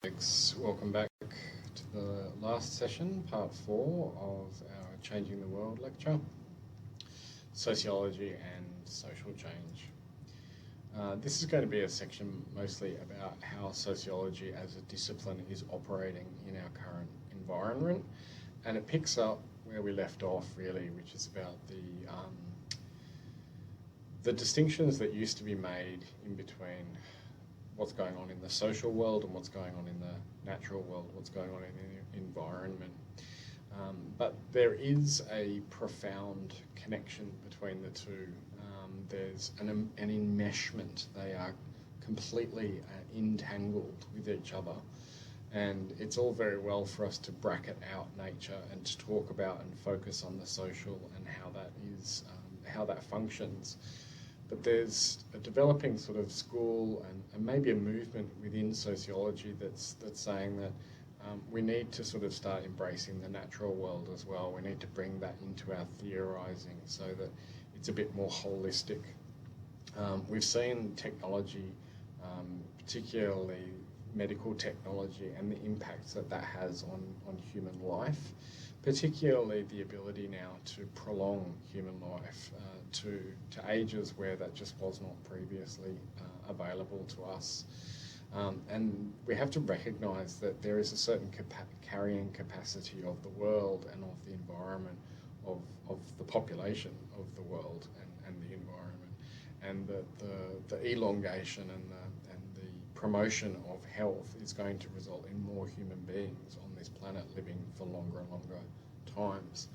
Thanks. Welcome back to the last session, part four of our Changing the World lecture, Sociology and Social Change. This is going to be a section mostly about how sociology as a discipline is operating in our current environment, and it picks up where we left off really, which is about the distinctions that used to be made in between what's going on in the social world and what's going on in the natural world, what's going on in the environment. But there is a profound connection between the two. There's an enmeshment. They are completely entangled with each other. And it's all very well for us to bracket out nature and to talk about and focus on the social and how that functions. But there's a developing sort of school and maybe a movement within sociology that's saying that we need to sort of start embracing the natural world as well. We need to bring that into our theorising so that it's a bit more holistic. We've seen technology, particularly medical technology, and the impacts that has on human life, particularly the ability now to prolong human life to ages where that just was not previously available to us. And we have to recognise that there is a certain carrying capacity of the world and of the environment, of the population of the world and the environment, and that the elongation and the promotion of health is going to result in more human beings on this planet living for longer and longer times.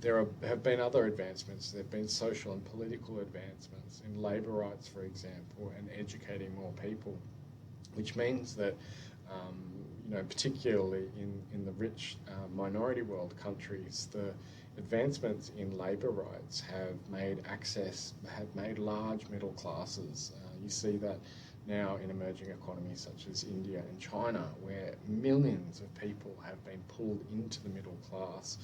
There have been other advancements. There have been social and political advancements in labour rights, for example, and educating more people, which means that, particularly in the rich minority world countries, the advancements in labour rights have made large middle classes. You see that now in emerging economies such as India and China, where millions of people have been pulled into the middle class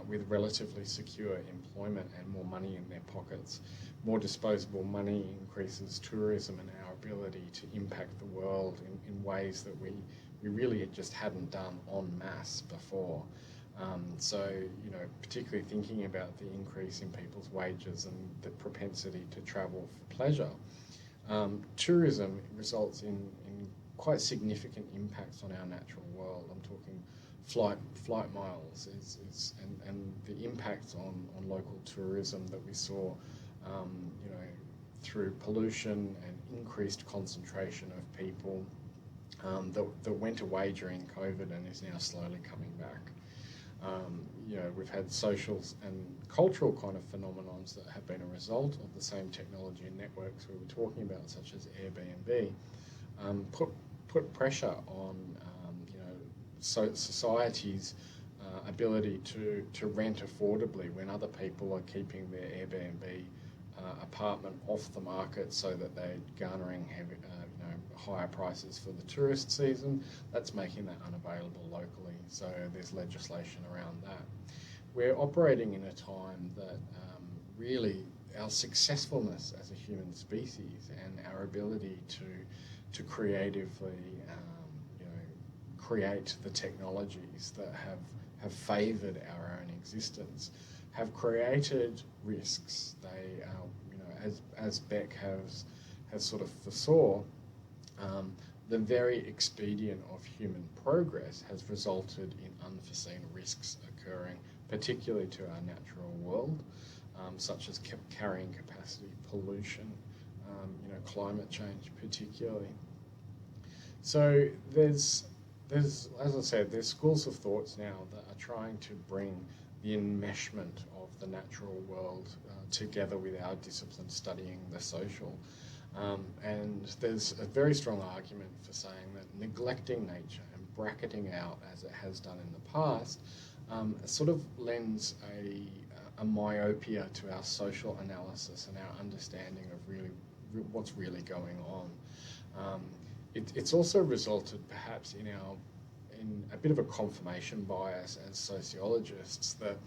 with relatively secure employment and more money in their pockets. More disposable money increases tourism and our ability to impact the world in ways that we really just hadn't done en masse before. Particularly thinking about the increase in people's wages and the propensity to travel for pleasure. Tourism results in quite significant impacts on our natural world. I'm talking flight miles and the impacts on local tourism that we saw, through pollution and increased concentration of people that went away during COVID and is now slowly coming back. We've had social and cultural kind of phenomenons that have been a result of the same technology and networks we were talking about, such as Airbnb, put pressure on society's ability to rent affordably when other people are keeping their Airbnb apartment off the market so that they're garnering higher prices for the tourist season. That's making that unavailable locally, so there's legislation around that. We're operating in a time that really our successfulness as a human species and our ability to creatively create the technologies that have favoured our own existence have created risks. They as Beck has sort of foresaw, the very expedient of human progress has resulted in unforeseen risks occurring, particularly to our natural world, such as carrying capacity, pollution, climate change particularly. So there's, as I said, there's schools of thoughts now that are trying to bring the enmeshment of the natural world together with our discipline studying the social. And there's a very strong argument for saying that neglecting nature and bracketing out, as it has done in the past, sort of lends a myopia to our social analysis and our understanding of really what's really going on. It's also resulted perhaps in a bit of a confirmation bias as sociologists that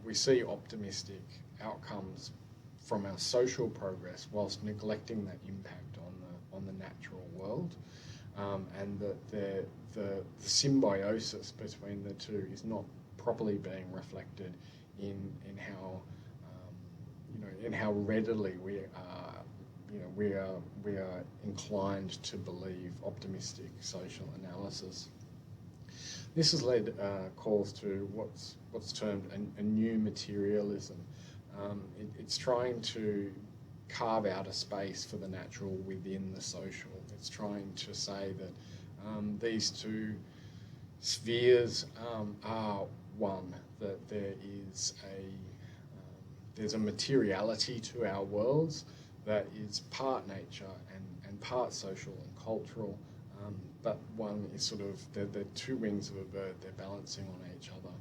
we see optimistic outcomes from our social progress whilst neglecting that impact on the natural world. and that the symbiosis between the two is not properly being reflected in how in how readily we are inclined to believe optimistic social analysis. This has led calls to what's termed a new materialism. It's trying to carve out a space for the natural within the social. It's trying to say that these two spheres are one, that there's a materiality to our worlds that is part nature and part social and cultural, but one is sort of, they're two wings of a bird, they're balancing on each other.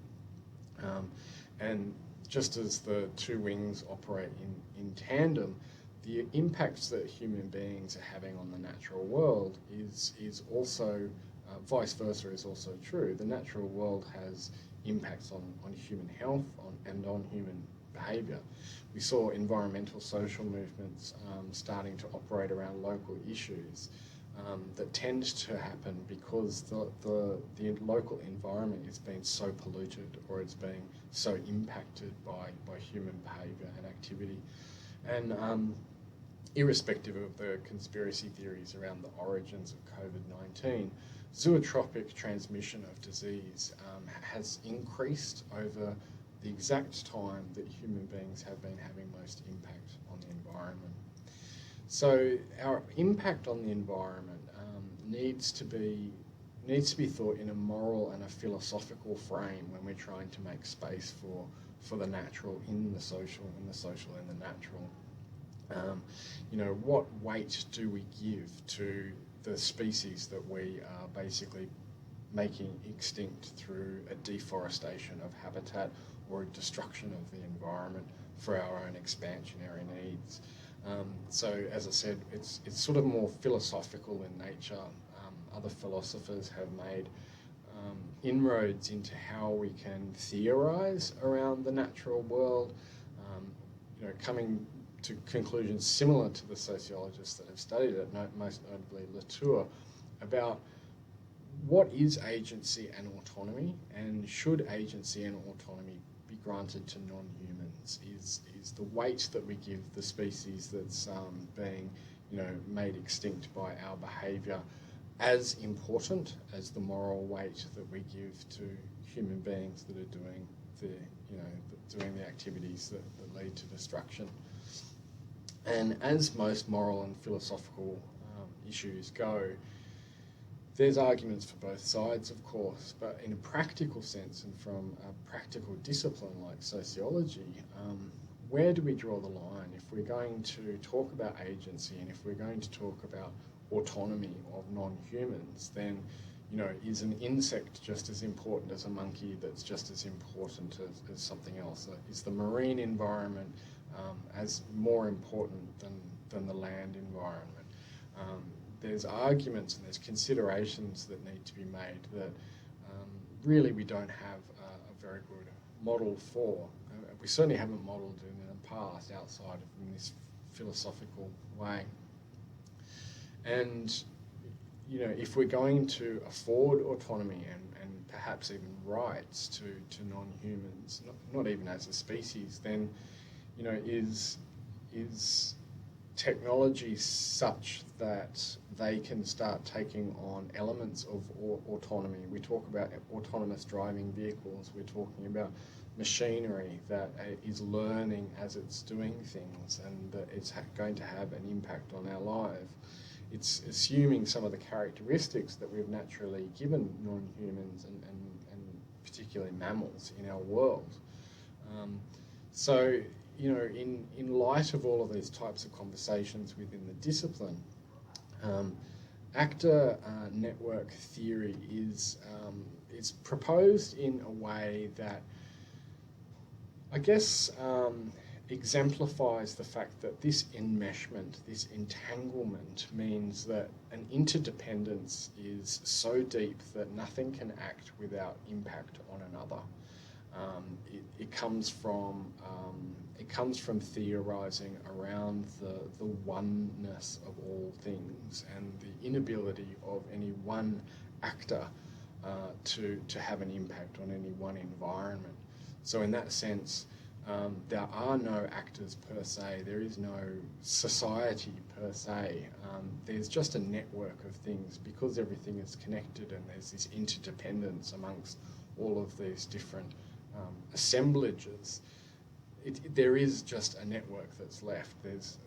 And just as the two wings operate in tandem, the impacts that human beings are having on the natural world is also, vice versa is also true. The natural world has impacts on human health and on human behaviour. We saw environmental social movements starting to operate around local issues that tend to happen because the local environment is being so polluted, or it's being so impacted by human behaviour and activity. And irrespective of the conspiracy theories around the origins of COVID-19, zootropic transmission of disease has increased over the exact time that human beings have been having most impact on the environment. So our impact on the environment needs to be thought in a moral and a philosophical frame when we're trying to make space for the natural in the social, and the social in the natural. What weight do we give to the species that we are basically making extinct through a deforestation of habitat or a destruction of the environment for our own expansionary needs? So, as I said, it's sort of more philosophical in nature. Other philosophers have made inroads into how we can theorise around the natural world, coming to conclusions similar to the sociologists that have studied it, most notably Latour, about what is agency and autonomy, and should agency and autonomy be granted to non-humans? Is the weight that we give the species that's being made extinct by our behaviour as important as the moral weight that we give to human beings that are doing the activities that lead to destruction? And as most moral and philosophical issues go, there's arguments for both sides, of course, but in a practical sense and from a practical discipline like sociology, where do we draw the line? If we're going to talk about agency, and if we're going to talk about autonomy of non-humans, then is an insect just as important as a monkey that's just as important as something else? Is the marine environment as more important than the land environment? There's arguments and there's considerations that need to be made that really we don't have a very good model for. We certainly haven't modelled in the past outside of this philosophical way. And if we're going to afford autonomy and perhaps even rights to non-humans, not even as a species, then is technology such that they can start taking on elements of autonomy? We talk about autonomous driving vehicles, we're talking about machinery that is learning as it's doing things, and that it's going to have an impact on our life. It's assuming some of the characteristics that we've naturally given non-humans and particularly mammals in our world. So, in light of all of these types of conversations within the discipline, actor network theory is proposed in a way that, I guess, exemplifies the fact that this enmeshment, this entanglement, means that an interdependence is so deep that nothing can act without impact on another. It comes from theorizing around the oneness of all things and the inability of any one actor to have an impact on any one environment. So in that sense, there are no actors per se, there is no society per se, there's just a network of things because everything is connected and there's this interdependence amongst all of these different assemblages. There is just a network that's left. There's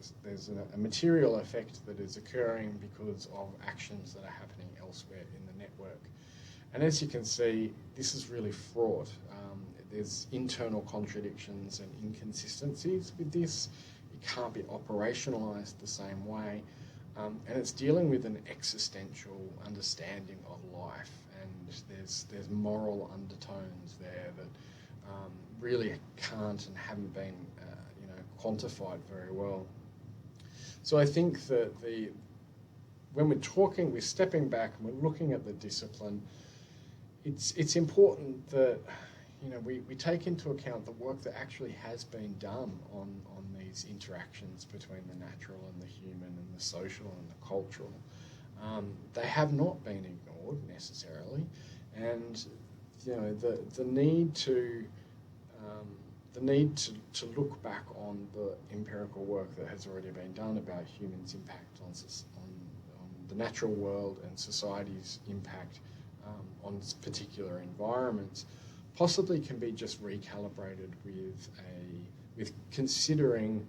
a material effect that is occurring because of actions that are happening elsewhere in the network. And as you can see, this is really fraught. There's internal contradictions and inconsistencies with this. It can't be operationalized the same way. And it's dealing with an existential understanding of life. And there's moral undertones there that really can't and haven't been quantified very well. So I think that when we're stepping back and we're looking at the discipline, it's important that we take into account the work that actually has been done on these interactions between the natural and the human and the social and the cultural. They have not been ignored necessarily, and the need to look back on the empirical work that has already been done about humans' impact on the natural world and society's impact on particular environments possibly can be just recalibrated with considering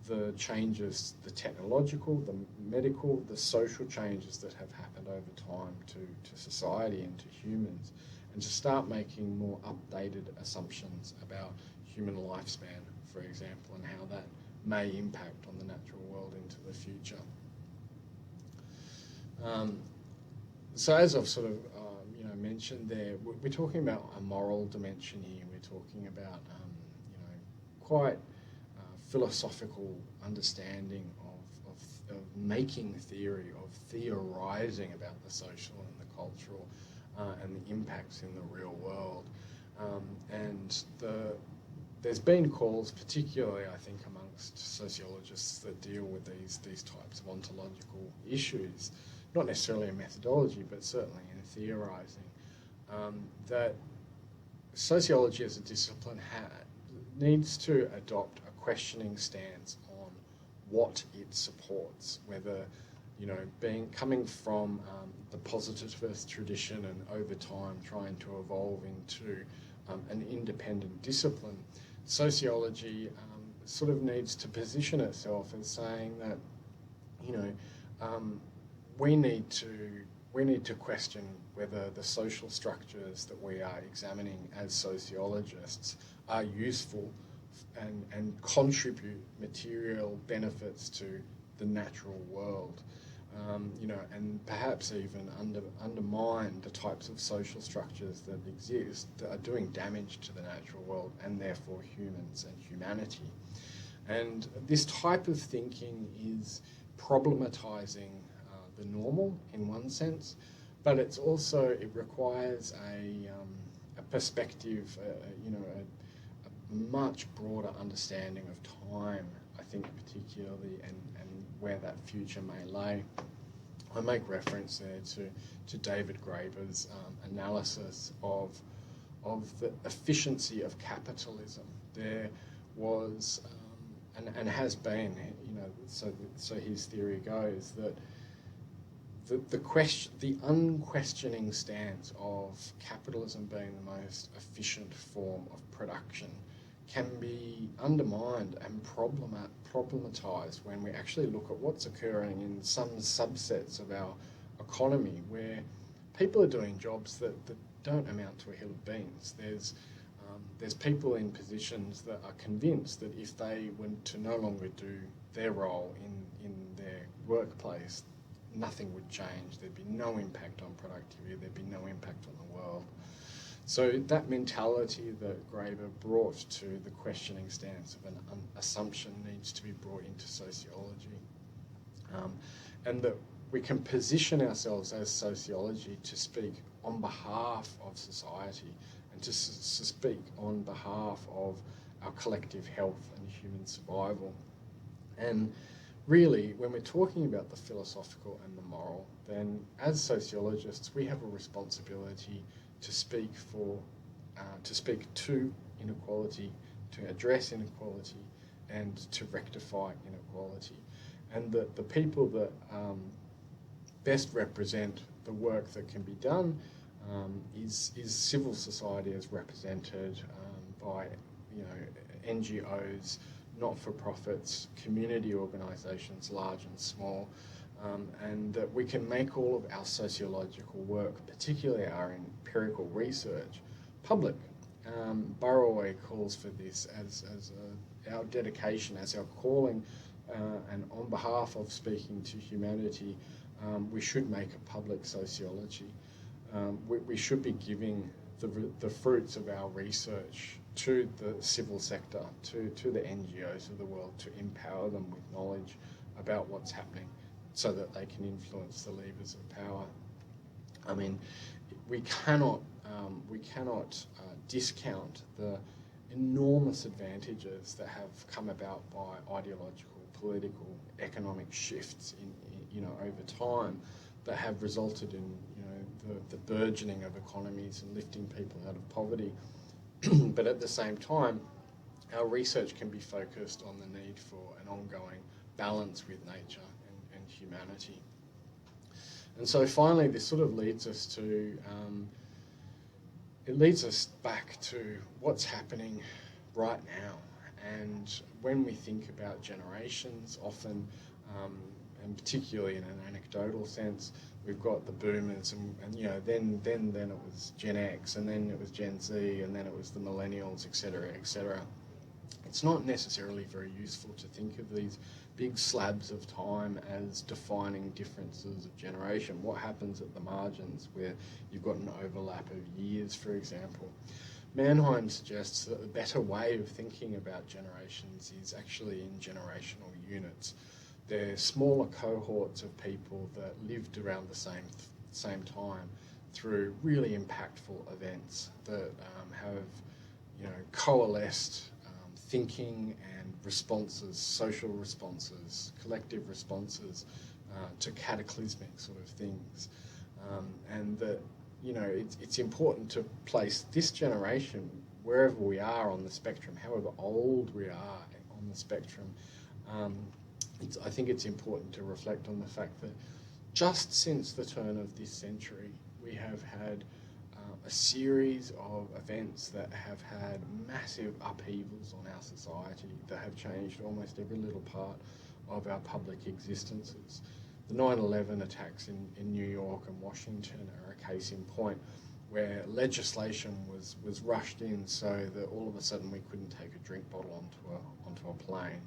the changes, the technological, the medical, the social changes that have happened over time to society and to humans, and to start making more updated assumptions about human lifespan, for example, and how that may impact on the natural world into the future. So as I've sort of mentioned there, we're talking about a moral dimension here. We're talking about quite philosophical understanding of making theory, of theorizing about the social and the cultural and the impacts in the real world. And there's been calls, particularly I think amongst sociologists that deal with these types of ontological issues, not necessarily in methodology, but certainly in theorizing, that sociology as a discipline needs to adopt a questioning stance on what it supports, whether coming from the positivist tradition and over time trying to evolve into an independent discipline. Sociology sort of needs to position itself as saying that we need to question whether the social structures that we are examining as sociologists are useful and contribute material benefits to the natural world, and perhaps even undermine the types of social structures that exist that are doing damage to the natural world and therefore humans and humanity. And this type of thinking is problematizing the normal in one sense, but it requires a perspective, a much broader understanding of time, I think particularly, and where that future may lay. I make reference there to David Graeber's analysis of the efficiency of capitalism. There was, and has been, so his theory goes that the unquestioning stance of capitalism being the most efficient form of production can be undermined and problematized when we actually look at what's occurring in some subsets of our economy where people are doing jobs that don't amount to a hill of beans. There's people in positions that are convinced that if they were to no longer do their role in their workplace, nothing would change. There'd be no impact on productivity. There'd be no impact on the world. So that mentality that Graeber brought to the questioning stance of an assumption needs to be brought into sociology. And that we can position ourselves as sociology to speak on behalf of society and to speak on behalf of our collective health and human survival. And really, when we're talking about the philosophical and the moral, then as sociologists, we have a responsibility to speak to inequality, to address inequality, and to rectify inequality. And the people that best represent the work that can be done is civil society, as represented by NGOs, not-for-profits, community organisations, large and small, and that we can make all of our sociological work, particularly our empirical research, public. Burroway calls for this as our dedication, as our calling, and on behalf of speaking to humanity, we should make a public sociology. We should be giving the fruits of our research to the civil sector, to the NGOs of the world, to empower them with knowledge about what's happening so that they can influence the levers of power. I mean, we cannot discount the enormous advantages that have come about by ideological, political, economic shifts over time that have resulted in the burgeoning of economies and lifting people out of poverty. But at the same time, our research can be focused on the need for an ongoing balance with nature and humanity. And so finally, this sort of leads us to, it leads us back to what's happening right now. And when we think about generations, often, and particularly in an anecdotal sense, we've got the boomers, and then it was Gen X, and then it was Gen Z, and then it was the millennials, etc., etc. It's not necessarily very useful to think of these big slabs of time as defining differences of generation. What happens at the margins where you've got an overlap of years, for example? Mannheim suggests that a better way of thinking about generations is actually in generational units. They're smaller cohorts of people that lived around the same time through really impactful events that have coalesced thinking and responses, social responses, collective responses to cataclysmic sort of things, and that it's important to place this generation wherever we are on the spectrum, however old we are on the spectrum. I think it's important to reflect on the fact that just since the turn of this century, we have had a series of events that have had massive upheavals on our society, that have changed almost every little part of our public existences. The 9/11 attacks in New York and Washington are a case in point, where legislation was rushed in so that all of a sudden we couldn't take a drink bottle onto a plane.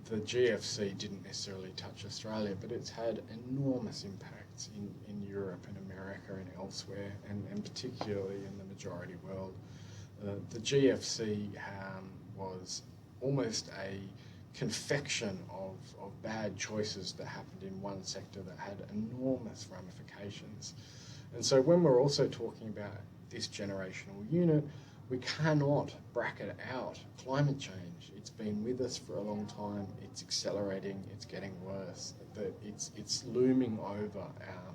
The GFC didn't necessarily touch Australia, but it's had enormous impacts in Europe and America and elsewhere, and particularly in the majority world. The GFC was almost a confection of bad choices that happened in one sector that had enormous ramifications. And so when we're also talking about this generational unit, we cannot bracket out climate change. It's been with us for a long time. It's accelerating. It's getting worse. It's looming over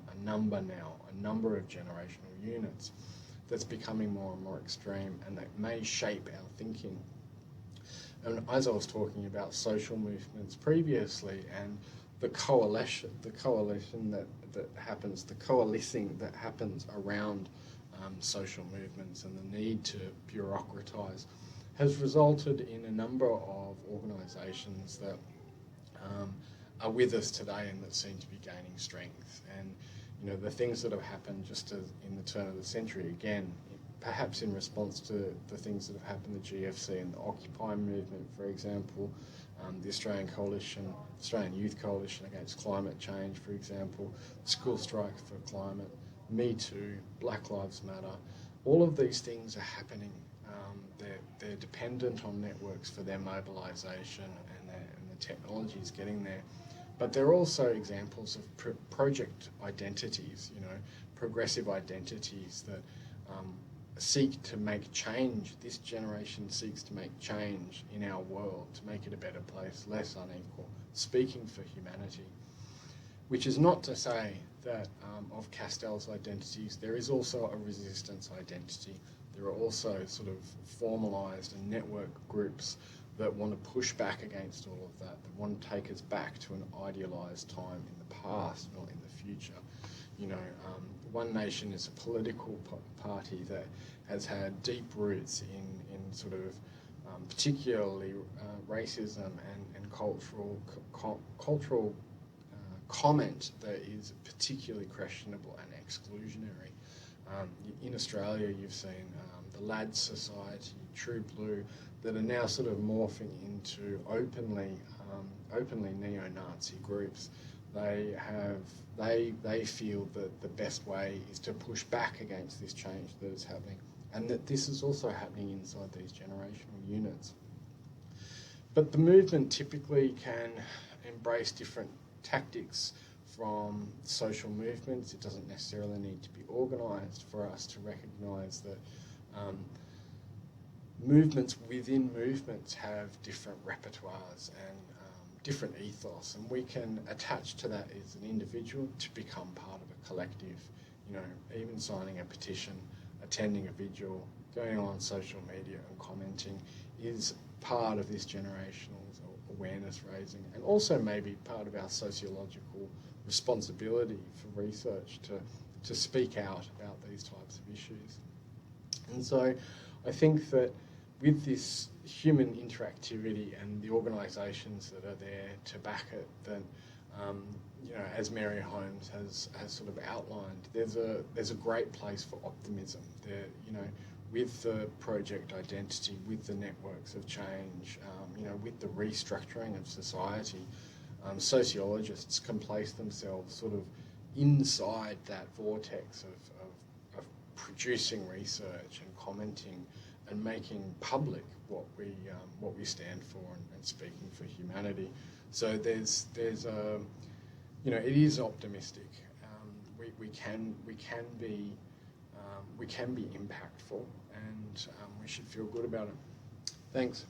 a number of generational units that's becoming more and more extreme, and that may shape our thinking. And as I was talking about social movements previously, and the coalition that happens, the coalescing that happens around social movements and the need to bureaucratise, has resulted in a number of organisations that are with us today and that seem to be gaining strength. And the things that have happened just in the turn of the century, again, perhaps in response to the things that have happened in the GFC and the Occupy movement, for example, the Australian Youth Coalition Against Climate Change, for example, School Strike for Climate, Me Too, Black Lives Matter. All of these things are happening. They're dependent on networks for their mobilisation, and the technology is getting there. But they're also examples of project identities, progressive identities that seek to make change. This generation seeks to make change in our world, to make it a better place, less unequal, speaking for humanity. Which is not to say that of Castell's identities, there is also a resistance identity. There are also sort of formalised and network groups that want to push back against all of that want to take us back to an idealised time in the past, not in the future. You know, One Nation is a political party that has had deep roots in sort of particularly racism and cultural comment that is particularly questionable and exclusionary. In Australia, you've seen the Lads Society, True Blue, that are now sort of morphing into openly neo-Nazi groups. They feel that the best way is to push back against this change that is happening, and that this is also happening inside these generational units. But the movement typically can embrace different tactics from social movements. It doesn't necessarily need to be organised for us to recognise that movements within movements have different repertoires and different ethos, and we can attach to that as an individual to become part of a collective. You know, even signing a petition, attending a vigil, going on social media and commenting is part of this generational awareness raising, and also maybe part of our sociological responsibility for research to speak out about these types of issues. And so I think that with this human interactivity and the organisations that are there to back it, that you know, as Mary Holmes has sort of outlined, there's a great place for optimism there. You know, with the project identity, with the networks of change, you know, with the restructuring of society, sociologists can place themselves sort of inside that vortex of producing research and commenting and making public what we stand for and speaking for humanity. So there's you know, it is optimistic. We can be impactful, and we should feel good about it. Thanks.